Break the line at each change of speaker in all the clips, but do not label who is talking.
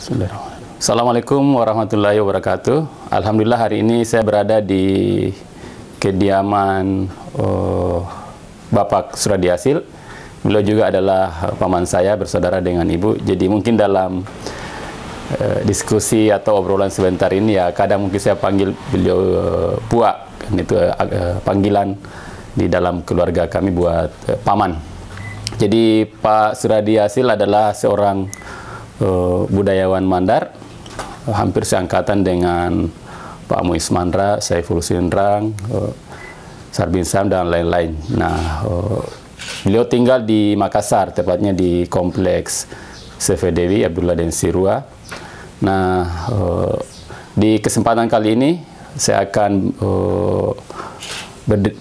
Assalamualaikum warahmatullahi wabarakatuh. Alhamdulillah hari ini saya berada di kediaman Bapak Suradi Asil. Beliau juga adalah paman saya, bersaudara dengan ibu. Jadi mungkin dalam diskusi atau obrolan sebentar ini ya kadang mungkin saya panggil beliau Puak. Itu panggilan di dalam keluarga kami buat paman. Jadi Pak Suradi Asil adalah seorang budayawan Mandar, hampir seangkatan dengan Pak Muiz Mandra, Saiful Sindrang, Sarbin Sam dan lain-lain. Nah, beliau tinggal di Makassar, tepatnya di kompleks CV Dewi Abdullah dan Sirua. Nah, di kesempatan kali ini saya akan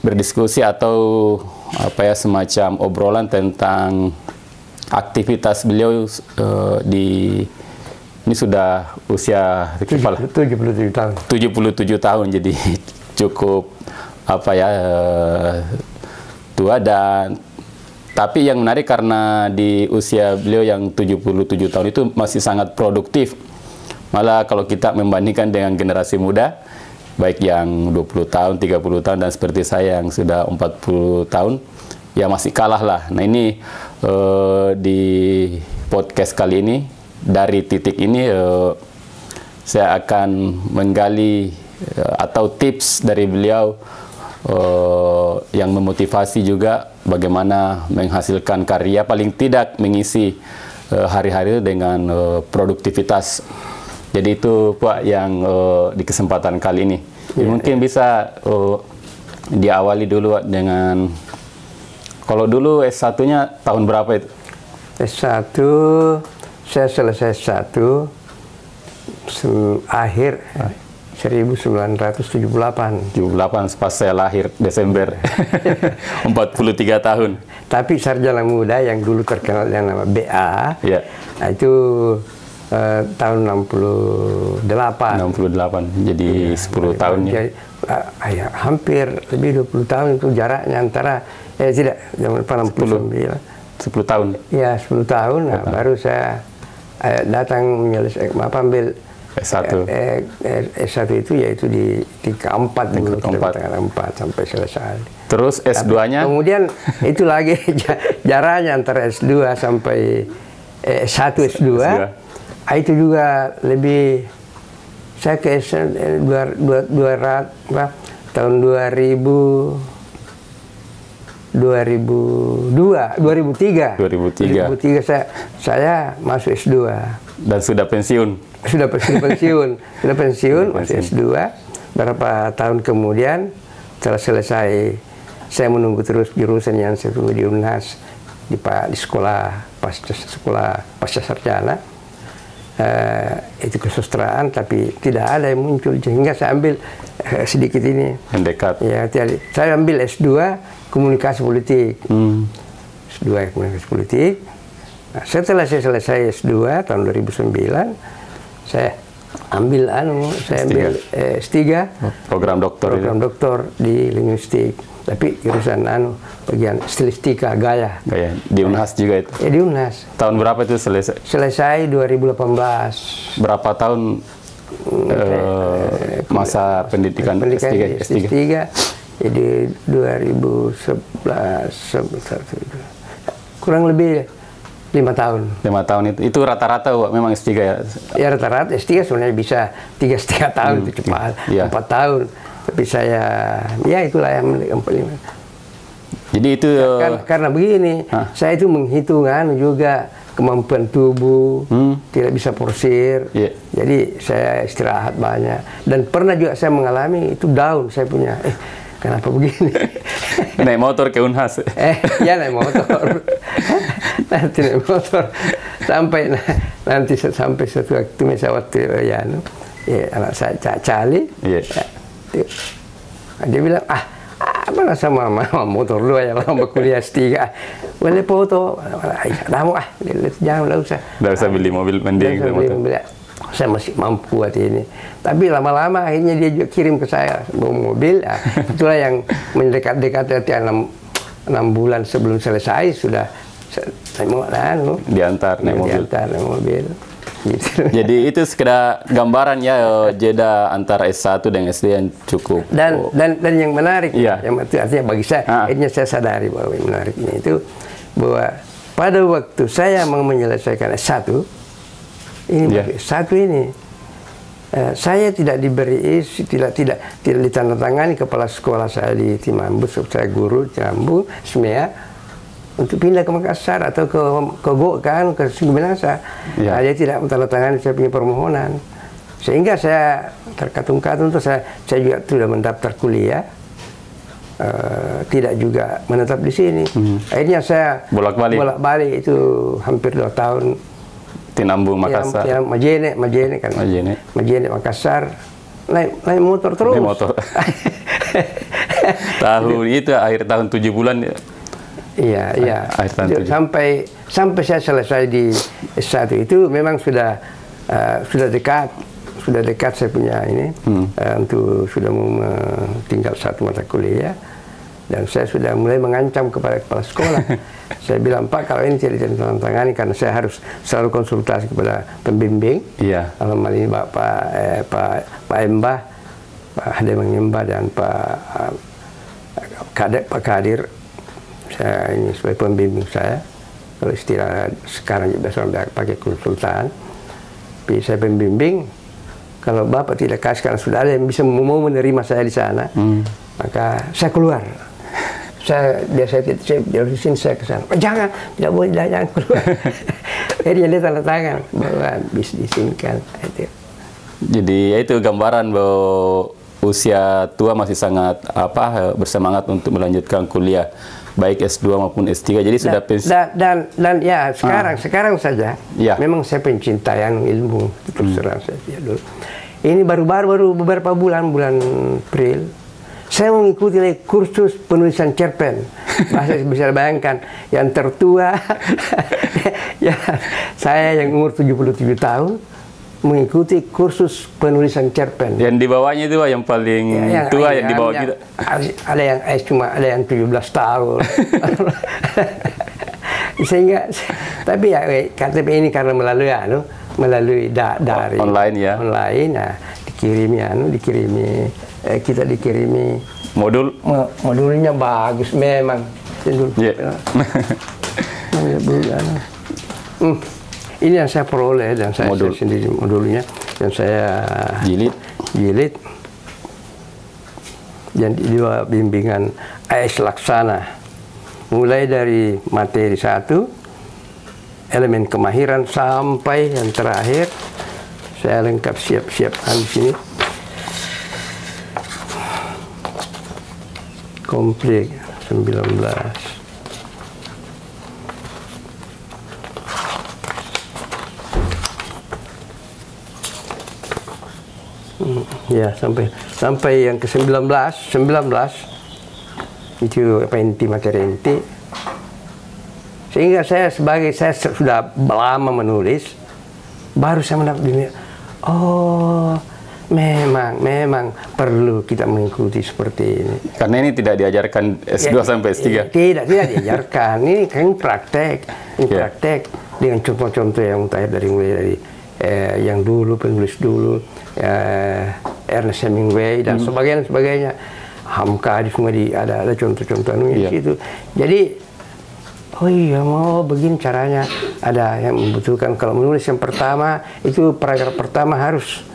berdiskusi atau apa ya, semacam obrolan tentang aktivitas beliau ini sudah usia
77 tahun.
77 tahun, jadi cukup apa ya, tua. Dan tapi yang menarik karena di usia beliau yang 77 tahun itu masih sangat produktif. Malah kalau kita membandingkan dengan generasi muda, baik yang 20 tahun, 30 tahun, dan seperti saya yang sudah 40 tahun, ya masih kalah lah. Nah ini di podcast kali ini, dari titik ini saya akan menggali atau tips dari beliau yang memotivasi juga bagaimana menghasilkan karya, paling tidak mengisi hari-hari dengan produktivitas. Jadi itu Pak yang di kesempatan kali ini. Mungkin bisa diawali dulu dengan, kalau dulu S1-nya tahun berapa itu?
S1, saya selesai S1 akhir 1978.
78 pas saya lahir, Desember. 43 tahun.
Tapi sarjana muda yang dulu terkenal dengan nama BA,
ya.
Nah, itu tahun 68.
68, jadi ya, 10 tahun ya.
Ya, hampir lebih 20 tahun itu jaraknya antara, tidak, zaman 69.
10 tahun?
Ya, 10 tahun. Nah, baru saya datang ambil S1. S1 itu yaitu di keempat dulu, keempat sampai selesai.
Terus S2-nya?
Kemudian itu lagi jaraknya antara S2 sampai S1 S2. Itu juga lebih, saya ke tahun 2003 saya masuk S2.
Dan sudah pensiun?
Sudah pensiun, masuk S2. Berapa tahun kemudian, setelah selesai, saya menunggu terus jurusan yang saya tunggu di UNHAS, di sekolah pasca sarjana. Itu kesusastraan, tapi tidak ada yang muncul, sehingga saya ambil sedikit ini.
Mendekat. Ya,
saya ambil S2 komunikasi politik. S2 komunikasi politik. Nah, setelah saya selesai S2 tahun 2009, saya ambil S3.
Program doktor.
Program doktor di linguistik. Tapi jurusan bagian stilistika gaya.
Di UNHAS juga itu?
Ya, di UNHAS.
Tahun berapa itu selesai?
Selesai 2018.
Berapa tahun masa pendidikan S3?
Jadi 2011, kurang lebih 5 tahun.
5 tahun itu rata-rata memang S3 ya?
Ya, rata-rata S3 sebenarnya bisa 3,5 tahun, itu cepat. 4 tahun. Tapi saya, ya itulah yang paling.
Jadi itu
karena begini, saya itu menghitungkan juga kemampuan tubuh, tidak bisa porsir. Jadi saya istirahat banyak. Dan pernah juga saya mengalami itu down, saya punya, kenapa begini?
Naik motor ke UNHAS?
Ya naik motor. Nanti naik motor. Nanti sampai suatu waktu, misalnya waktu anak saya Cali. Dia bilang, mana sama motor lu ya lama kuliah S3, boleh foto, jangan usah
beli mobil mending.
Saya masih mampu buat ini, tapi lama-lama akhirnya dia juga kirim ke saya bawa mobil. Itulah yang mendekat-dekat 6 bulan sebelum selesai sudah
diantar naik mobil.
Gitu.
Jadi itu sekedar gambaran ya jeda antara S1 dan SD yang cukup.
Dan yang menarik,
iya.
yang artinya bagi saya, akhirnya saya sadari bahwa yang menariknya itu bahwa pada waktu saya mau menyelesaikan S1, ini S1 ini saya tidak diberi tidak ditandatangani kepala sekolah saya di Timambus, saya guru Jambu, SMEA, untuk pindah ke Makassar atau ke Sungguh Minahasa.
Ya.
Dia tidak menandatangani saya punya permohonan, sehingga saya terkatung-katung. Terus saya juga sudah mendaftar kuliah, tidak juga menetap di sini. Akhirnya saya bolak-balik itu hampir 2 tahun.
Tinambung Makassar.
Ya, Majene kan. Majene Makassar. Naik motor terus.
Naik motor. Akhir tahun 7 bulan.
Iya. Sampai saya selesai di S1 itu memang sudah dekat saya punya ini untuk sudah mau tinggal 1 mata kuliah, dan saya sudah mulai mengancam kepada kepala sekolah. Saya bilang, Pak, kalau ini tidak ditandatangani, karena saya harus selalu konsultasi kepada pembimbing.
Iya.
Dalam hal ini Pak Embah, Pak Hademang Embah, dan Pak Kadir. Saya ini sebagai pembimbing saya, kalau istilah sekarang juga saya pakai konsultan. Tapi saya pembimbing, kalau Bapak tidak kasih, karena sudah ada yang bisa mau menerima saya di sana, maka saya keluar. Saya di sini, saya ke sana. Jangan, tidak boleh, jangan keluar. Jadi dia tanda tangan bahwa bisa diizinkan.
Jadi itu gambaran bahwa usia tua masih sangat bersemangat untuk melanjutkan kuliah, baik S2 maupun S3. Jadi sudah
dan ya sekarang saja memang saya pencintaan ilmu, terus terang saja dulu. Ini baru beberapa bulan April saya mengikuti kursus penulisan cerpen. Bisa bayangkan, yang tertua ya saya yang umur 77 tahun mengikuti kursus penulisan cerpen.
Yang di bawahnya itu yang paling tua, yang di bawah kita.
Ada yang 17 tahun. Sehingga, tapi ya KTP ini karena melalui dari
online ya.
Online, nah, dikirimi modulnya bagus memang. Ini yang saya peroleh, dan saya sendiri modulnya, dan saya jilid dan di bawah bimbingan AS Laksana, mulai dari materi 1, elemen kemahiran, sampai yang terakhir saya lengkap siapkan di sini, komplit 19. Ya, sampai yang ke-19 itu inti materi inti. Sehingga saya sudah lama menulis, baru saya mendapat memang perlu kita mengikuti seperti ini.
Karena ini tidak diajarkan S2 sampai S3.
Tidak diajarkan. Ini kan praktek dengan contoh-contoh yang mulai dari yang dulu, penulis dulu, Ernest Hemingway dan sebagainya. Hamka semua ada contoh-contoh di situ. Jadi mau begini caranya. Ada yang membutuhkan, kalau menulis yang pertama itu paragraf pertama harus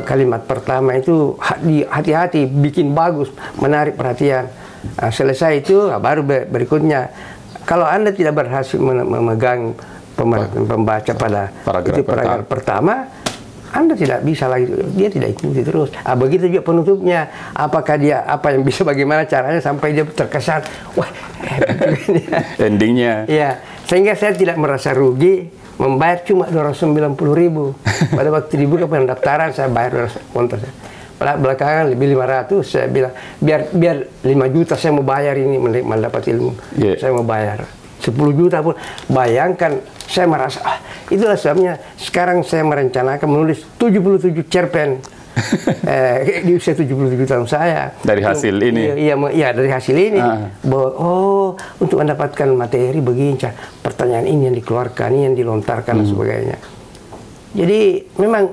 kalimat pertama itu hati-hati, bikin bagus, menarik perhatian. Selesai itu baru berikutnya. Kalau Anda tidak berhasil memegang pembaca pada paragraf pertama, Anda tidak bisa lagi, dia tidak ikuti terus. Begitu juga penutupnya, apakah dia yang bagaimana caranya sampai dia terkesan,
endingnya.
Ya, sehingga saya tidak merasa rugi membayar cuma 290.000. Pada waktu dibuka pendaftaran saya bayar 200. Belakangan lebih 500, saya bilang biar 5 juta saya mau bayar ini mendapat ilmu. Saya mau bayar 10 juta pun. Bayangkan, saya merasa itulah sebabnya sekarang saya merencanakan menulis 77 cerpen di usia 77 tahun saya.
Dari hasil ini?
Iya, dari hasil ini. Bahwa untuk mendapatkan materi begini, pertanyaan ini yang dikeluarkan, ini yang dilontarkan dan sebagainya. Jadi memang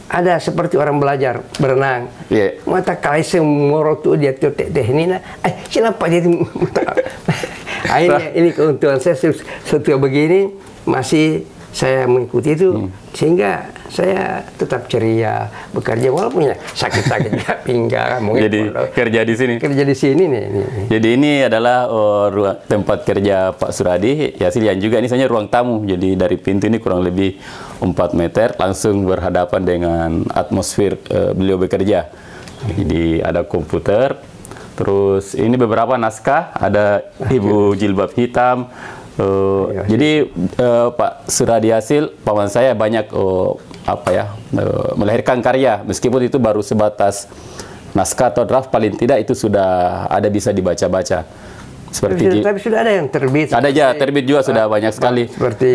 ada seperti orang belajar berenang.
Yeah.
Mata kaiseng morotu dia tekniknya. Kenapa dia ini keuntungan saya setelah begini masih saya mengikuti itu sehingga saya tetap ceria bekerja walaupun ya sakit-sakit pinggang.
Jadi kerja di sini.
Kerja di sini nih.
Jadi ini adalah tempat kerja Pak Suradi Yasil, yang juga ini sebenarnya ruang tamu. Jadi dari pintu ini kurang lebih 4 meter langsung berhadapan dengan atmosfer beliau bekerja. Jadi ada komputer, terus ini beberapa naskah, ada Ibu Jilbab Hitam. Jadi Pak Suradi Yasil, paman saya banyak melahirkan karya, meskipun itu baru sebatas naskah atau draft, paling tidak itu sudah ada bisa dibaca-baca.
Tapi sudah ada yang terbit.
Ada aja terbit juga sudah banyak sekali.
Seperti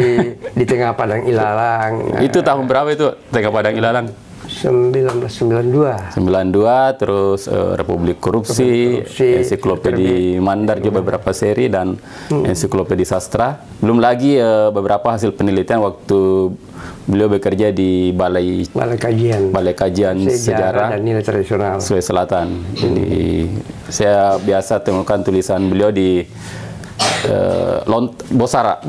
Di Tengah Padang Ilalang.
Itu tahun berapa itu Tengah Padang Ilalang?
1992.
92, terus Republik Korupsi, Ensiklopedi Mandar juga beberapa seri, dan Ensiklopedi Sastra. Belum lagi beberapa hasil penelitian waktu beliau bekerja di Balai Kajian Sejarah
dan Nilai Tradisional
Sulawesi Selatan. Jadi saya biasa temukan tulisan beliau di Bosara,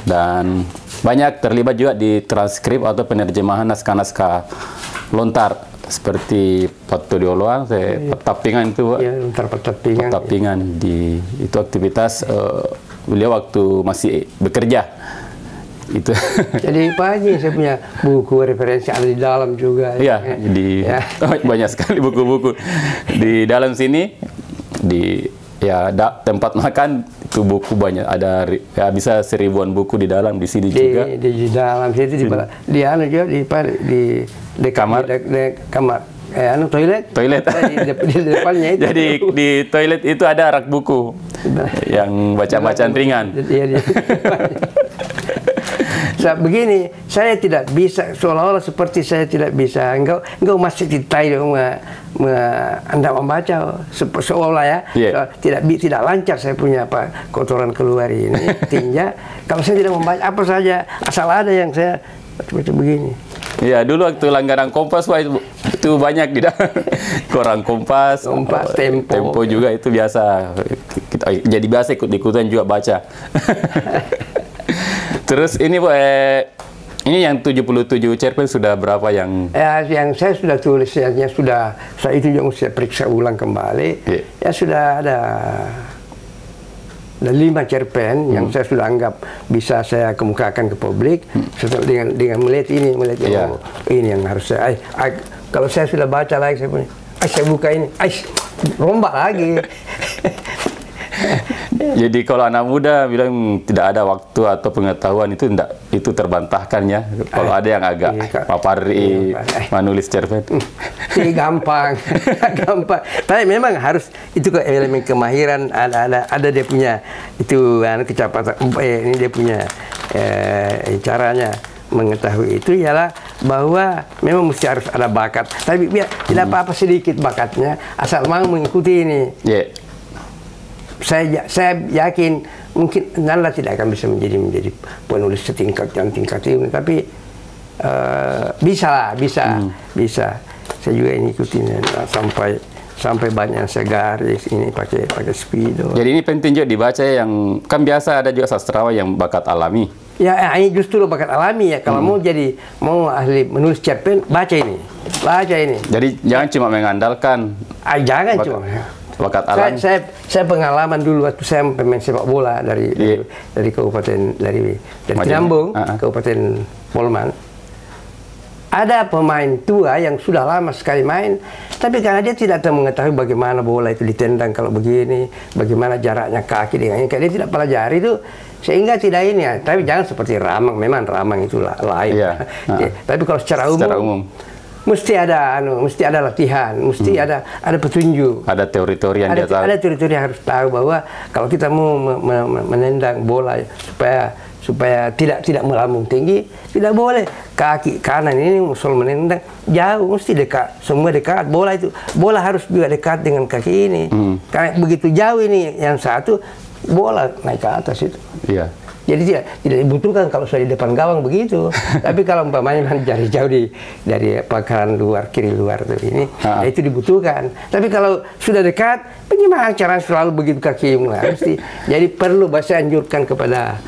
dan banyak terlibat juga di transkrip atau penerjemahan naskah-naskah lontar seperti Patodioloan, Tapingan itu,
ya,
Tapingan itu aktivitas beliau waktu masih bekerja itu.
Jadi Pak Haji, saya punya buku referensi ada di dalam juga.
Iya, banyak sekali buku-buku di dalam sini. Tempat makan itu buku banyak, ada bisa 1000-an buku di dalam di sini juga.
Di dalam situ di kamar toilet. Di depannya itu.
Jadi di toilet itu ada rak buku yang bacaan ringan.
Begini, saya tidak bisa, seolah-olah seperti saya tidak bisa. Engkau masih Anda membaca seolah ya, tidak lancar saya punya kotoran keluar ini, tinja. Kalau saya tidak membaca apa saja, asal ada yang saya baca begini.
Iya, dulu waktu langgaran Kompas itu banyak di dalam koran Kompas, Tempo juga itu biasa. Jadi biasa ikut-ikutan juga baca. Terus ini ini yang 77 cerpen sudah berapa yang?
Yang saya sudah tulis, saya itu juga saya periksa ulang kembali. Ya sudah ada 5 cerpen yang saya sudah anggap bisa saya kemukakan ke publik. Dengan melihat ini yang harus saya. Kalau saya sudah baca lagi, saya buka ini, rombak lagi.
Jadi kalau anak muda bilang tidak ada waktu atau pengetahuan itu terbantahkan ya. Kalau ada yang agak menulis cerpen.
Gampang. Tapi memang harus itu ke elemen kemahiran, ada dia punya itu kecepatan. Ini dia punya caranya mengetahui itu ialah bahwa memang mesti harus ada bakat. Tapi tidak apa-apa sedikit bakatnya asal mau mengikuti ini. Saya yakin mungkin Nanda tidak akan bisa menjadi penulis setingkat yang tingkat ini, tapi bisa. Saya juga ini ikutin sampai banyak yang saya garis ini pakai spidol.
Jadi ini penting juga dibaca, yang kan biasa ada juga sastrawan yang bakat alami.
Ya, ini justru bakat alami ya. Kalau mau ahli menulis cerpen, baca ini.
Jadi jangan cuma mengandalkan.
Jangan cuma.
Bakat alam.
Saya pengalaman dulu waktu saya pemain sepak bola dari kabupaten dari Tinambung, Kabupaten Polman. Ada pemain tua yang sudah lama sekali main, tapi karena dia tidak tahu mengetahui bagaimana bola itu ditendang kalau begini, bagaimana jaraknya kaki dengan ini, dia tidak pelajari itu, sehingga tidak ini ya. Tapi jangan seperti Ramang, memang Ramang itu lain. Tapi kalau secara umum mesti ada latihan, mesti ada petunjuk.
Ada teori-teori yang dia tahu. Ada
teori-teori yang harus tahu bahwa kalau kita mau menendang bola supaya tidak melambung tinggi, tidak boleh kaki kanan ini musul menendang jauh, mesti dekat, semua dekat. Bola harus juga dekat dengan kaki ini. Karena begitu jauh ini yang satu, bola naik ke atas itu.
Iya.
Jadi tidak dibutuhkan kalau sudah di depan gawang begitu. Tapi kalau umpamanya jari jauh dari pangkalan luar, kiri luar ini, ya itu dibutuhkan. Tapi kalau sudah dekat, bagaimana cara selalu begitu kakimu? Mesti. Jadi perlu saya anjurkan kepada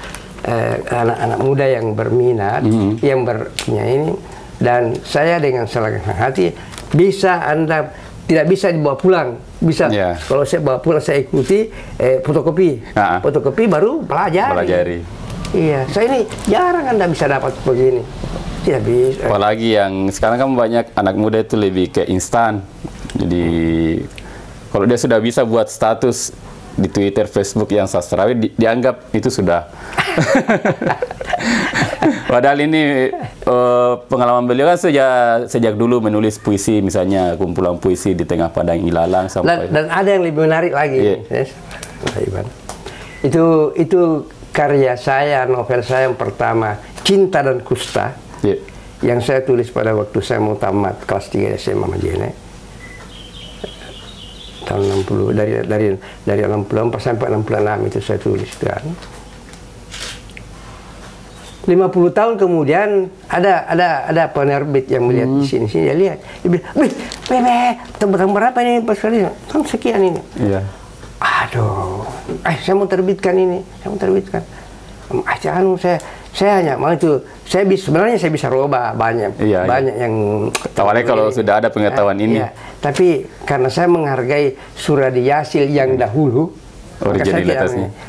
anak-anak muda yang berminat, yang punya ini, dan saya dengan senang hati bisa Anda tidak bisa dibawa pulang, bisa kalau saya bawa pulang saya ikuti fotokopi baru pelajari. Iya, saya ini jarang Anda bisa dapat begini, tidak bisa.
Apalagi yang sekarang kan banyak anak muda itu lebih ke instan, jadi kalau dia sudah bisa buat status di Twitter, Facebook yang sastrawi, dianggap itu sudah. Padahal ini pengalaman beliau kan sejak dulu menulis puisi, misalnya kumpulan puisi di tengah padang ilalang sampai.
Dan ada yang lebih menarik lagi, itu karya saya, novel saya yang pertama, Cinta dan Kusta, yang saya tulis pada waktu saya mau tamat kelas 3 SMA Majene. Tahun 60, dari 64 sampai 66 itu saya tulis kan. 50 tahun kemudian ada penerbit yang melihat di sini dia lihat, dia bilang, tentang berapa ini Pak Suryadi? Kan sekian ini. Iya. Aduh, saya mau terbitkan ini, saya mau terbitkan. Saya hanya mau itu, sebenarnya saya bisa rubah banyak yang.
Awalnya kalau sudah ada pengetahuan ini.
Iya. Tapi karena saya menghargai Suryadi Yasil yang dahulu, maka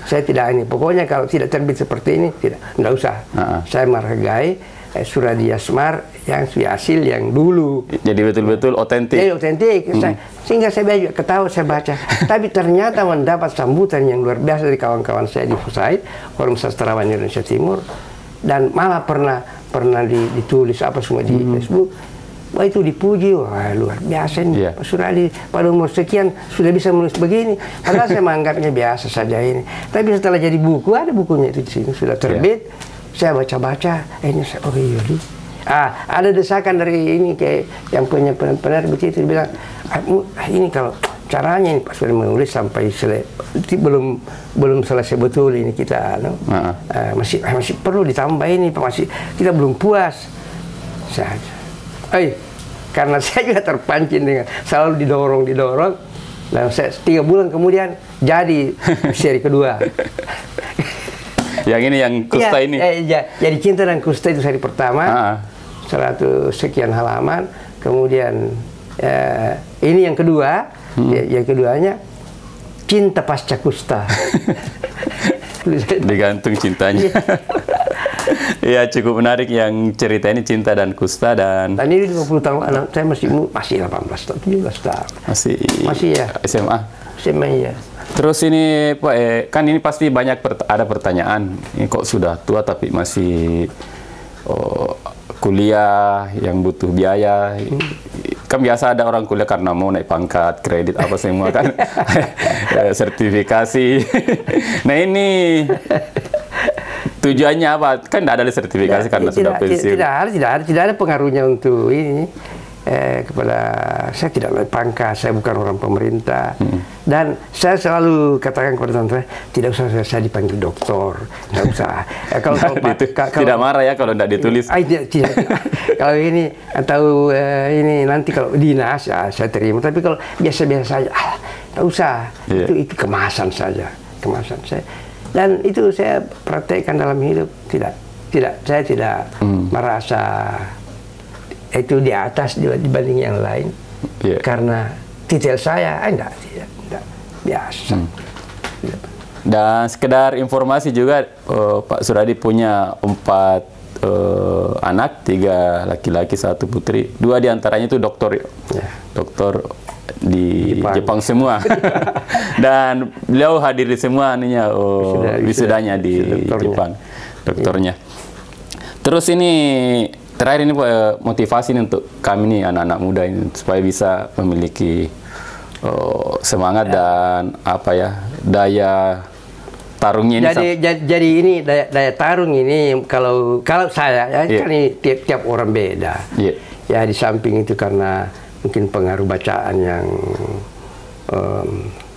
saya tidak ini. Pokoknya kalau tidak terbit seperti ini, tidak usah. Saya menghargai Suryadi Yasmar yang Yasil yang dulu.
Jadi betul-betul otentik.
Jadi otentik. Sehingga saya ketawa, saya baca. Tapi ternyata mendapat sambutan yang luar biasa dari kawan-kawan saya di FUSAID, Forum Sastrawan Indonesia Timur, dan malah pernah ditulis apa semua di Facebook. Wah, itu dipuji, wah luar biasa nih Pak Suryadi, pada umur sekian sudah bisa menulis begini. Padahal saya menganggapnya biasa saja ini. Tapi setelah jadi buku, ada bukunya itu di sini sudah terbit. Saya baca-baca, ini saya ada desakan dari ini kayak yang punya penerbit itu bilang, ini kalau caranya ini Pak Suryadi menulis sampai belum selesai betul ini kita masih perlu ditambah ini Pak, masih kita belum puas. Karena saya juga terpancing dengan selalu didorong, dan saya 3 bulan kemudian jadi seri kedua.
Yang ini yang Kusta ini.
Jadi Cinta dan Kusta itu seri pertama, 100 sekian halaman. Kemudian ini yang kedua, yang keduanya Cinta Pasca Kusta.
Digantung cintanya. Iya, cukup menarik yang cerita ini Cinta dan Kusta dan
ini 50 tahun anak saya masih 18 tahun, 17 tahun. Masih ya. SMA ya.
Terus ini Pak, kan ini pasti banyak ada pertanyaan. Ini kok sudah tua tapi masih kuliah yang butuh biaya. Kan biasa ada orang kuliah karena mau naik pangkat, kredit apa semua kan. Sertifikasi. Nah, ini tujuannya apa? Kan tidak ada sertifikasi karena sudah pensiun.
Tidak ada pengaruhnya untuk ini. Kepada saya tidak naik pangkat, saya bukan orang pemerintah. Dan saya selalu katakan kepada teman-teman, tidak usah saya dipanggil doktor, tidak usah. Kalau
tidak marah ya kalau tidak ditulis.
Tidak. Kalau ini atau ini nanti kalau dinas ya saya terima. Tapi kalau biasa-biasa saja, tidak usah. Itu kemasan saja, kemasan saya. Dan itu saya praktekkan dalam hidup. Saya tidak merasa itu di atas dibanding yang lain. Karena titel saya tidak biasa.
Dan sekedar informasi juga, Pak Suryadi punya 4 anak, 3 laki-laki, 1 putri. 2 diantaranya itu doktor, doktor di Jepang semua. Dan beliau hadir di semua wisudanya di Jepang, doktornya. Terus ini terakhir ini motivasi ini untuk kami nih anak-anak muda ini supaya bisa memiliki semangat dan apa ya, daya tarungnya ini.
Jadi ini daya tarung ini kalau saya kan ini tiap orang beda. Ya di samping itu karena mungkin pengaruh bacaan yang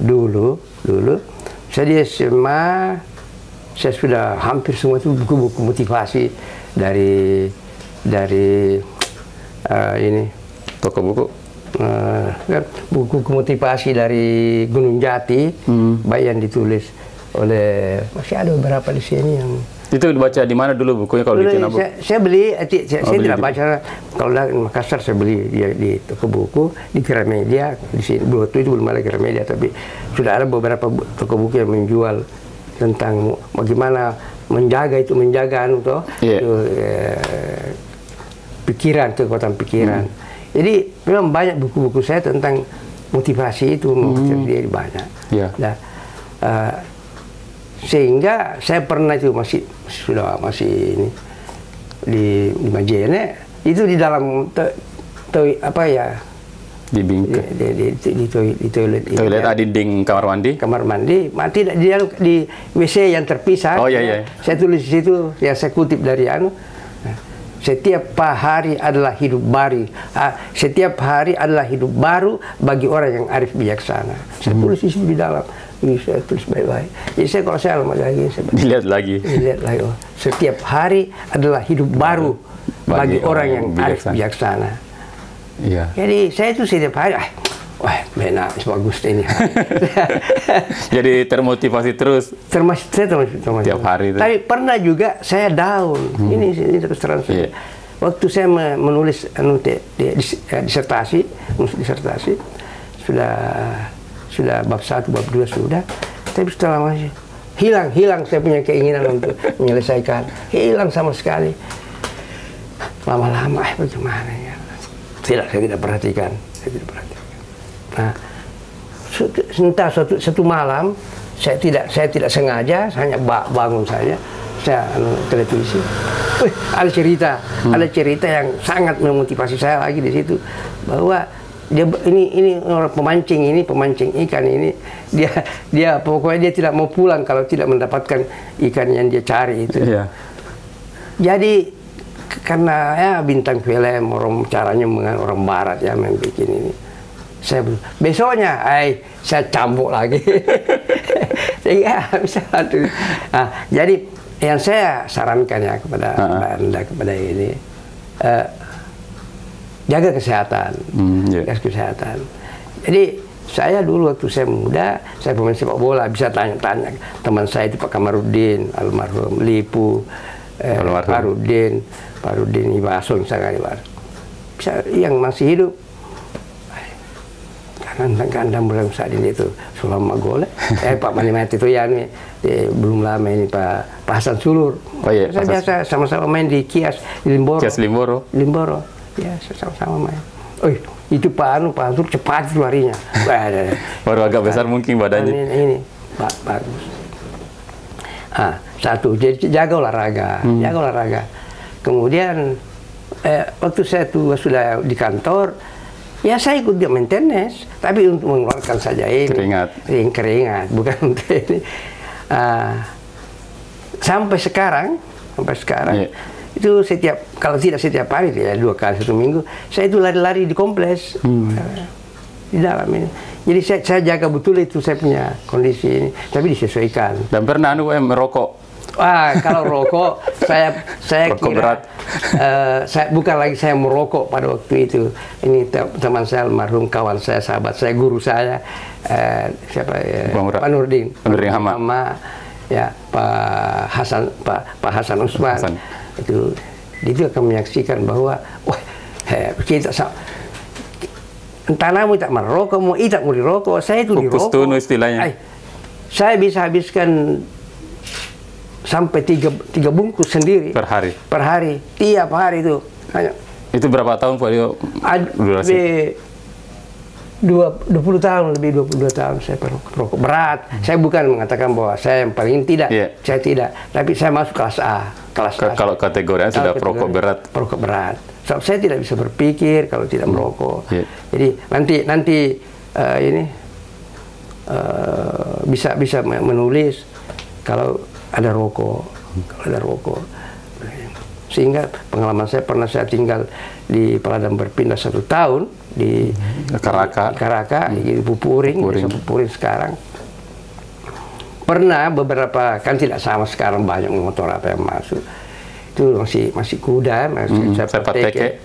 dulu saya di SMA saya sudah hampir semua itu buku-buku motivasi dari ini
toko buku.
Buku motivasi dari Gunung Jati, baik yang ditulis oleh, masih ada beberapa di sini yang
itu dibaca di mana dulu bukunya kalau di Cinabu?
Saya beli, saya
beli
tidak baca. Kalau di Makassar saya beli di toko buku, di Gramedia. Di sini waktu itu belum ada Gramedia, tapi sudah ada beberapa toko buku yang menjual tentang bagaimana menjaga anu toh, pikiran, kekuatan pikiran. Jadi memang banyak buku-buku saya tentang motivasi itu, diri banyak. Nah, sehingga saya pernah itu masih ini di Majene itu di dalam apa ya,
di bingkai
di toilet
dinding kamar mandi
tidak di WC yang terpisah. Saya tulis di situ, ya saya kutip dari setiap hari adalah hidup baru. Setiap hari adalah hidup baru bagi orang yang arif bijaksana. Saya tulis di situ di dalam. Saya tulis baik-baik. Jadi kalau saya lagi,
dilihat lagi.
Oh, setiap hari adalah hidup baru bagi orang yang arif bijaksana.
Iya.
Jadi saya itu setiap hari, wah, benar, bagus ini.
Jadi termotivasi terus.
Termotivasi.
Tiap hari itu.
Tapi pernah juga saya down. Ini terus terang. Waktu saya menulis disertasi sudah bab 1, bab 2 sudah, tapi setelah masih hilang saya punya keinginan untuk menyelesaikan, hilang sama sekali. Lama-lama bagaimana ya? Saya tidak perhatikan. Nah, entah satu malam saya tidak sengaja, hanya bangun saja, saya televisi. Ada cerita yang sangat memotivasi saya lagi di situ, bahwa ini orang pemancing ikan ini, dia pokoknya dia tidak mau pulang kalau tidak mendapatkan ikan yang dia cari itu. Jadi karena ya bintang film caranya dengan orang barat ya membuat ini, saya besoknya saya cambuk lagi. Sehingga bisa jadi yang saya sarankan ya kepada Anda, kepada ini, jaga kesehatan, jaga kesehatan. Jadi saya dulu waktu saya muda, saya pemain sepak bola, bisa tanya-tanya teman saya itu Pak Kamarudin, almarhum Lipu, Parudin Ibaso misalnya, bisa yang masih hidup. Karena belum saat ini itu Sulam Magole, Pak Manimati itu ya nih, belum lama ini Pak Hasan Sulur. Saya biasa sama-sama main di Kias di Limboro. Ya, sama-sama main. Itu Pak Ansur cepat itu larinya.
Baru agak besar mungkin badannya.
Ini bagus. Satu, jadi jaga olahraga. Kemudian waktu saya sudah di kantor, ya saya ikut dia main tenis, tapi untuk mengeluarkan saja ini keringat, bukan untuk ini. Sampai sekarang. Itu kalau tidak setiap hari ya 2 kali 1 minggu saya itu lari-lari di kompleks di dalam ini. Jadi saya jaga betul itu saya punya kondisi ini, tapi disesuaikan.
Dan pernah merokok?
Kalau rokok saya
rokok
kira
berat.
Bukan lagi saya merokok pada waktu itu. Ini teman saya almarhum, kawan saya, sahabat saya, guru saya, siapa ya? Pak Nurdin Hama. Ya, Pak Hasan Usman. Itu akan menyaksikan bahwa kita entah namu tak merokok, mau tidak mau dirokok, saya itu dirokok.
Tunu istilahnya.
Saya bisa habiskan sampai 3 bungkus sendiri
per hari,
tiap hari itu.
Itu berapa tahun Pak?
20 tahun, lebih 22 tahun saya perokok berat. Saya bukan mengatakan bahwa saya yang paling tidak, saya tidak. Tapi saya masuk kelas A.
Kalau kategorinya sudah perokok berat.
Perokok berat. So, saya tidak bisa berpikir kalau tidak merokok. Jadi nanti bisa menulis kalau ada rokok. Sehingga pengalaman saya, pernah saya tinggal di Peladang berpindah 1 tahun di Karaka, di Pupuring sekarang. Pernah beberapa, kan tidak sama sekarang, banyak motor apa yang masuk. Itu masih kuda, masih teke.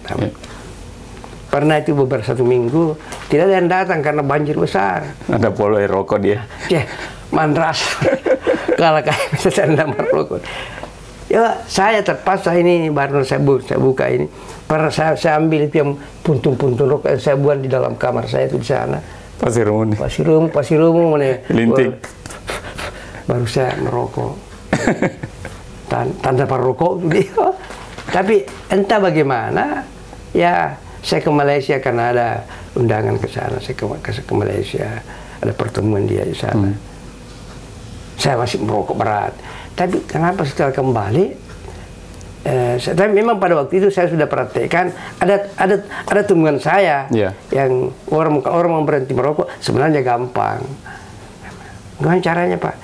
Pernah itu beberapa 1 minggu tidak ada yang datang karena banjir besar.
Ada polo rokok dia.
Ya, mandras. Kalau kayak bisa saya merokok. Ya, saya terpaksa ini baru saya buka ini. Pernah saya ambil itu yang puntung-puntung rokok, saya buang di dalam kamar saya itu di sana. Pasir rumu mana?
Linting.
Baru saya merokok. Tanda perokok itu dia. Tapi entah bagaimana, ya saya ke Malaysia karena ada undangan ke sana. Saya ke Malaysia, ada pertemuan dia di sana. Saya masih merokok berat. Tapi kenapa setelah kembali? Tapi memang pada waktu itu saya sudah praktekkan ada temuan saya yang orang mau berhenti merokok sebenarnya gampang. Gimana caranya, Pak?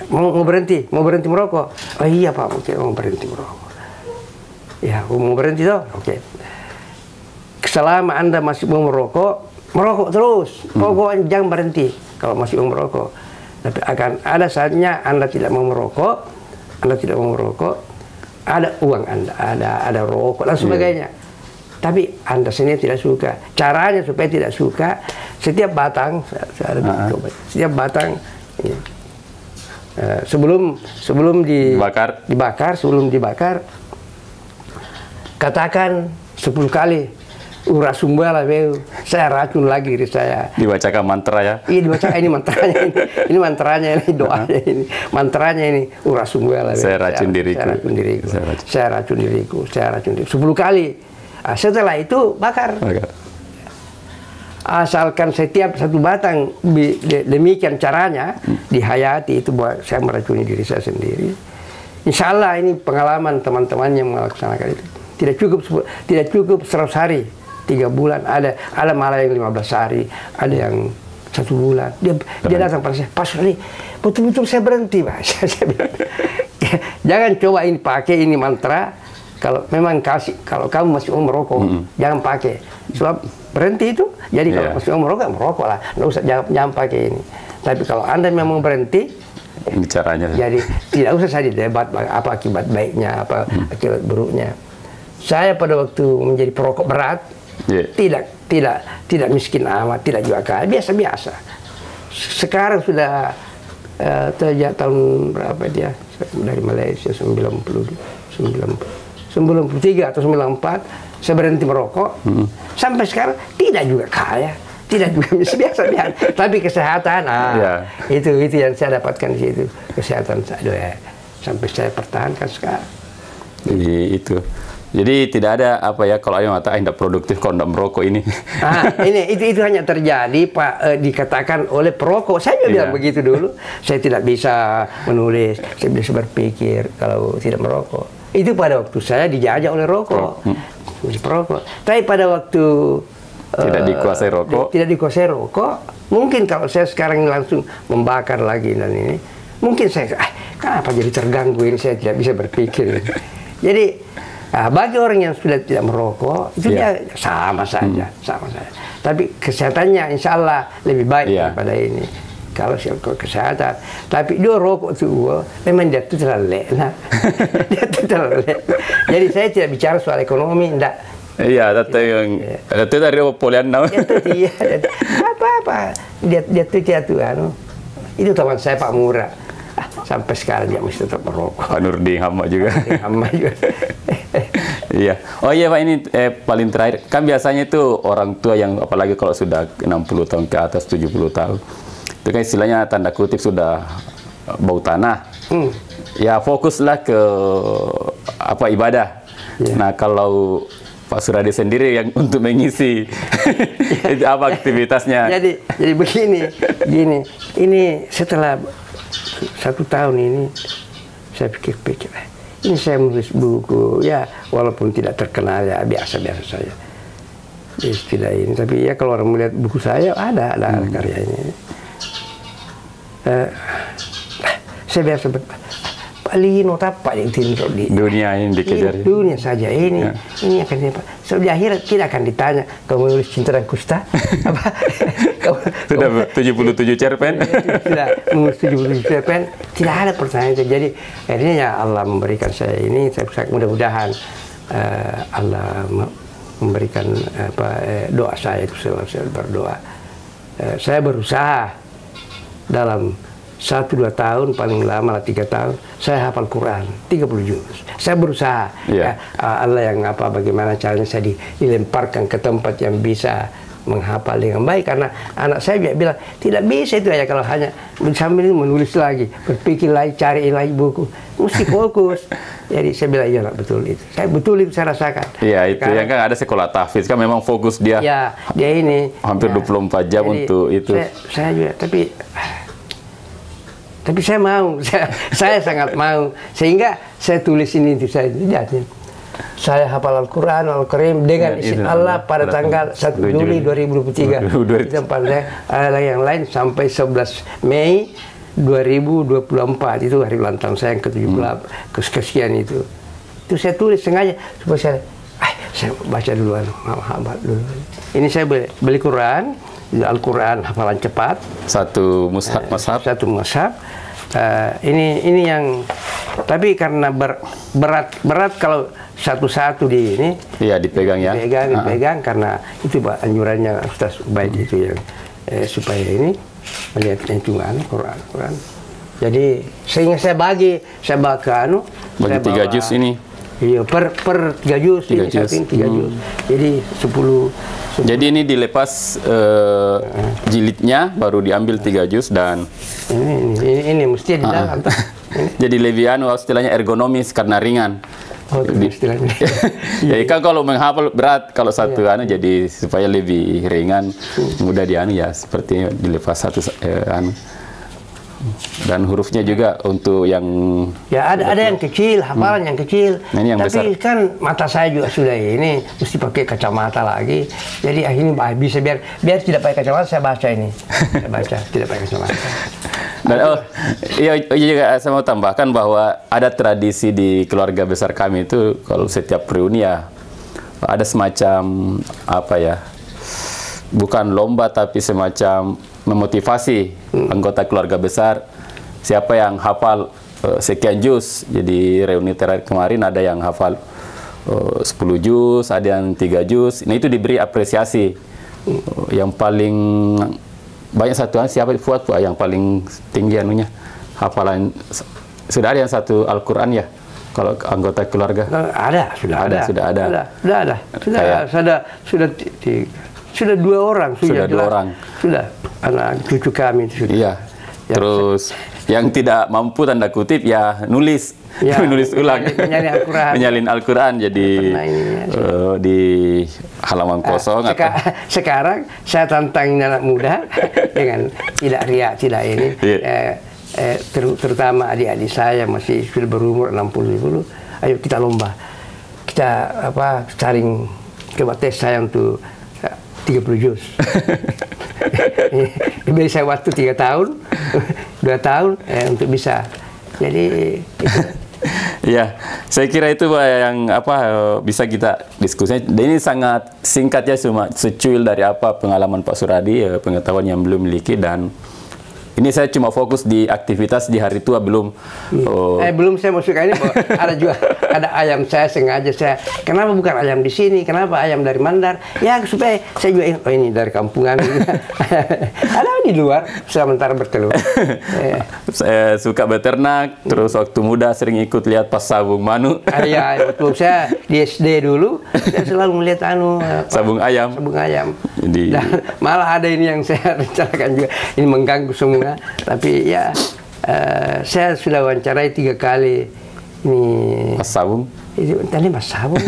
Mau berhenti merokok? Oh iya, Pak, oke, mau berhenti merokok. Ya, mau berhenti toh? Oke. Selama Anda masih mau merokok terus. Pokoknya jangan berhenti kalau masih mau merokok. Tapi akan ada saatnya Anda tidak mau merokok, ada uang Anda, ada rokok dan sebagainya. Tapi Anda sendiri tidak suka. Caranya supaya tidak suka, setiap batang, setiap batang, sebelum dibakar, katakan 10 kali. Ura sumbala saya racun lagi diri saya.
Dibacakan mantra ya?
Iya, dibacakan ini mantranya ini mantranya ini doanya ini mantranya ini ura sumbala.
Saya racun diriku.
Saya racun diriku. 10 kali. Setelah itu bakar. Asalkan setiap satu batang demikian caranya dihayati itu buat saya meracuni diri saya sendiri. Insya Allah ini pengalaman teman-teman yang melaksanakan itu. Tidak cukup 100 hari. 3 bulan, ada malah yang 15 hari, ada yang 1 bulan. Dia datang pada saya, Pak Suri, betul-betul saya berhenti, Pak. Saya bilang, jangan coba ini pakai ini mantra. Kalau memang kalau kamu masih mau merokok, jangan pakai. Sebab berhenti itu. Jadi kalau masih mau merokok lah. Nggak usah jangan pakai ini. Tapi kalau Anda memang berhenti,
ini caranya.
Jadi tidak usah saya debat apa akibat baiknya, apa akibat buruknya. Saya pada waktu menjadi perokok berat, tidak miskin amat, tidak juga kaya, biasa-biasa. Sekarang sudah sejak tahun berapa dia dari Malaysia 93 atau 94 saya berhenti merokok. Sampai sekarang tidak juga kaya, tidak juga biasa-biasa, tapi kesehatan itu yang saya dapatkan di situ, kesehatan saya sampai saya pertahankan sekarang.
Jadi itu. Jadi tidak ada apa ya kalau ayam mata tidak produktif kalau tidak merokok ini.
Itu hanya terjadi Pak dikatakan oleh perokok. Saya juga bilang begitu dulu. Saya tidak bisa menulis, saya bisa berpikir kalau tidak merokok. Itu pada waktu saya dijajah oleh rokok, perokok. Tapi pada waktu
tidak dikuasai rokok,
mungkin kalau saya sekarang langsung membakar lagi dan ini, mungkin saya kenapa jadi terganggu ini, saya tidak bisa berpikir. Jadi bagi orang yang sudah tidak merokok itu dia sama saja. Tapi kesehatannya insya Allah lebih baik daripada ini. Kalau kesehatan, tapi dia rokok itu memang dia itu terlalu lena. Jadi saya tidak bicara soal ekonomi, enggak.
Iya, itu dari polian nama.
Iya, apa? Dia tuh itu teman saya Pak Murah. Sampai sekarang dia masih tetap merokok.
Pak Nurdin Hama juga. Iya. Oh iya Pak, ini paling terakhir. Kan biasanya itu orang tua yang apalagi kalau sudah 60 tahun ke atas, 70 tahun. Itu kan istilahnya tanda kutip sudah bau tanah. Ya fokuslah ke ibadah. Nah kalau Pak Suradi sendiri yang untuk mengisi itu apa aktivitasnya?
Jadi begini. Ini setelah 1 tahun ini saya pikir-pikir. Ini saya menulis buku, ya walaupun tidak terkenal ya biasa-biasa saja. Istilah ini, tapi ya kalau orang melihat buku saya ada karya ini. Saya biasa Lino apa yang di
dunia ini dikejar.
Dunia saja ini akan di akhirat tidak akan ditanya kamu menulis cinta dan kusta apa
sudah 77 cerpen
tidak menulis 77 cerpen, tidak ada pertanyaan itu. Jadi akhirnya ya Allah memberikan saya ini, saya mudah-mudahan Allah memberikan doa saya itu, saya berdoa. Saya berusaha dalam 1-2 tahun, paling lama 3 tahun, saya hafal Quran 30 juz. Saya berusaha. Allah yang bagaimana caranya saya dilemparkan ke tempat yang bisa menghafal dengan baik, karena anak saya juga bilang tidak bisa itu ya kalau hanya sambil menulis lagi, berpikir lagi, cari lagi buku, mesti fokus. Jadi saya bilang iya betul itu. Betul itu saya rasakan.
Iya itu yang kan ada sekolah tahfiz kan memang fokus dia.
Ya dia ini
hampir 24 jam jadi, untuk itu.
Saya juga tapi saya mau, saya sangat mau, sehingga saya tulis ini itu saya hafal Al-Quran, Al-Karim dengan izin Allah pada tanggal 1 Juli 2023. Di tempat saya ada yang lain sampai 11 Mei 2024 itu hari ulang tahun saya yang ke-78 kesekian itu. Itu saya tulis sengaja supaya saya baca duluan, dulu. Ini saya beli Quran, Al-Quran hafalan cepat.
Satu mushaf.
Satu mushaf. Ini yang tapi karena berat kalau satu-satu di ini.
Iya dipegang ya.
Dipegang karena itu Pak anjurannya Ustaz Ubaid itu yang supaya ini melihat hitungan Quran. Jadi sehingga saya bagi ke
bagi 3 juz ini.
Iya per 3 juz ini 3 juz. Jadi 10.
Jadi ini dilepas jilidnya baru diambil 3 juz dan
ini mesti di dalam.
Jadi lebih istilahnya ergonomis karena ringan.
Oh, istilahnya.
Jadi kan kalau menghafal berat, kalau satu jadi supaya lebih ringan, mudah ya seperti dilepas satu dan hurufnya juga untuk yang
ada yang kecil, hafalan yang kecil.
Nah, ini yang
tapi
besar.
Kan mata saya juga sudah ini mesti pakai kacamata lagi. Jadi akhirnya bisa biar tidak pakai kacamata saya baca ini. Saya baca tidak pakai kacamata.
Dan iya juga saya mau tambahkan bahwa ada tradisi di keluarga besar kami itu kalau setiap reuni ada semacam bukan lomba tapi semacam memotivasi anggota keluarga besar siapa yang hafal sekian juz. Jadi reuni terakhir kemarin ada yang hafal 10 juz, ada yang 3 juz. Nah itu diberi apresiasi. Yang paling banyak satuan siapa Fuad yang paling tinggi anunya hafalan. Sudah ada yang satu Al-Quran ya kalau anggota keluarga?
Sudah ada. Sudah 2 orang.
Sudah 2 orang.
Sudah anak cucu kami itu sudah.
Iya. Terus yang tidak mampu tanda kutip nulis. Menulis ulang. Menyalin Al-Quran. Jadi di halaman kosong.
Sekarang saya tantang anak muda dengan tidak riak, tidak ini. Terutama adik-adik saya masih sudah berumur 60. Ayo kita lomba. Kita saring coba tes saya untuk 30 juz. Diberi saya waktu 3 tahun, 2 tahun untuk bisa. Jadi
ya, saya kira itu yang bisa kita diskusikan. Dan ini sangat singkat ya, cuma secuil dari pengalaman Pak Suradi, pengetahuan yang belum miliki. Dan ini saya cuma fokus di aktivitas di hari tua belum.
Belum saya masuk ini ada ayam saya sengaja kenapa bukan ayam di sini, kenapa ayam dari Mandar? Ya supaya saya juga ini dari kampungan. Ada di luar sementara bertelur.
Saya suka beternak, terus waktu muda sering ikut lihat pas sabung manu.
Iya, waktu saya di SD dulu saya selalu melihat
sabung ayam.
Dan malah ada ini yang saya rencanakan juga ini mengganggu semua. Tapi saya sudah wawancarai 3 kali ini
Mas Sabung.
Tadi Mas Sabung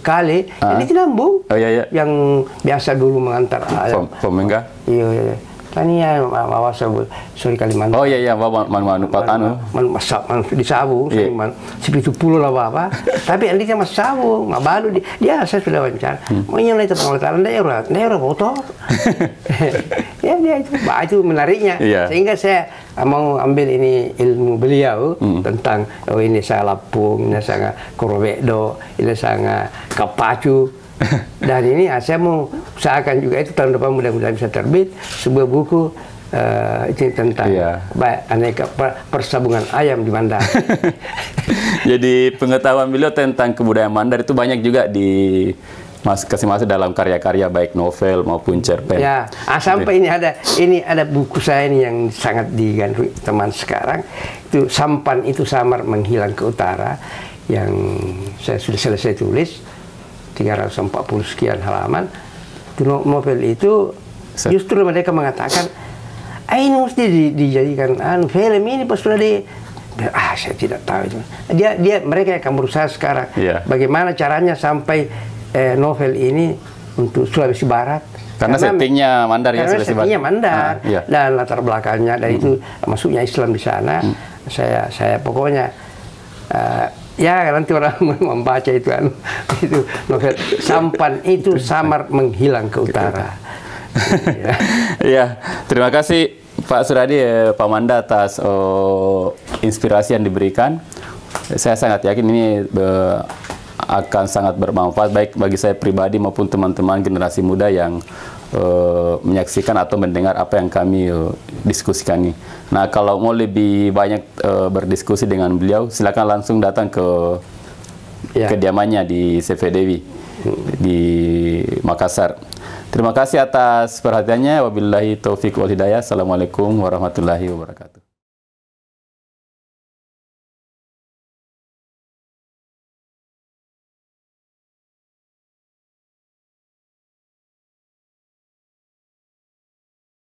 kali ini Tinambung.
Yang
biasa dulu mengantar
Pemengga.
Iya. Tania bawa sabu sorry Kalimantan.
Oh iya bawa
di sabu, sepitu pulau lah apa. Tapi andiknya mas sabu, baru dia saya sudah wawancara. Mau nyalai itu pengelolaan daerah foto. Ya dia itu menariknya. Sehingga saya mau ambil ini ilmu beliau tentang ini saya lapung, ini saya korobekdo, ini saya kapacu. Dan ini saya mau usahakan juga itu tahun depan mudah-mudahan bisa terbit sebuah buku itu tentang aneka persabungan ayam di Mandar.
Jadi pengetahuan beliau tentang kebudayaan Mandar itu banyak juga kasih masuk dalam karya-karya baik novel maupun cerpen.
Ya, sampai ini ada buku saya ini yang sangat digandrungi teman sekarang itu Sampan Itu Samar Menghilang ke Utara yang saya sudah selesai tulis. 340 sekian halaman. Novel itu justru mereka mengatakan ini mesti dijadikan film ini pas sudah saya tidak tahu itu. Mereka akan berusaha sekarang bagaimana caranya sampai novel ini untuk Sulawesi Barat.
Karena settingnya Mandar ya, Sulawesi Barat.
Settingnya Mandar dan latar belakangnya dan itu masuknya Islam di sana. Saya pokoknya ya nanti orang membaca itu novel Sampan Itu Samar Menghilang ke Utara.
Ya, terima kasih Pak Suradi, Pak Manda atas inspirasi yang diberikan. Saya sangat yakin ini akan sangat bermanfaat baik bagi saya pribadi maupun teman-teman generasi muda yang menyaksikan atau mendengar apa yang kami diskusikan ini. Nah, kalau mau lebih banyak berdiskusi dengan beliau, silakan langsung datang ke kediamannya di CV Dewi di Makassar. Terima kasih atas perhatiannya. Wabillahi taufiq wal hidayah. Assalamualaikum warahmatullahi wabarakatuh.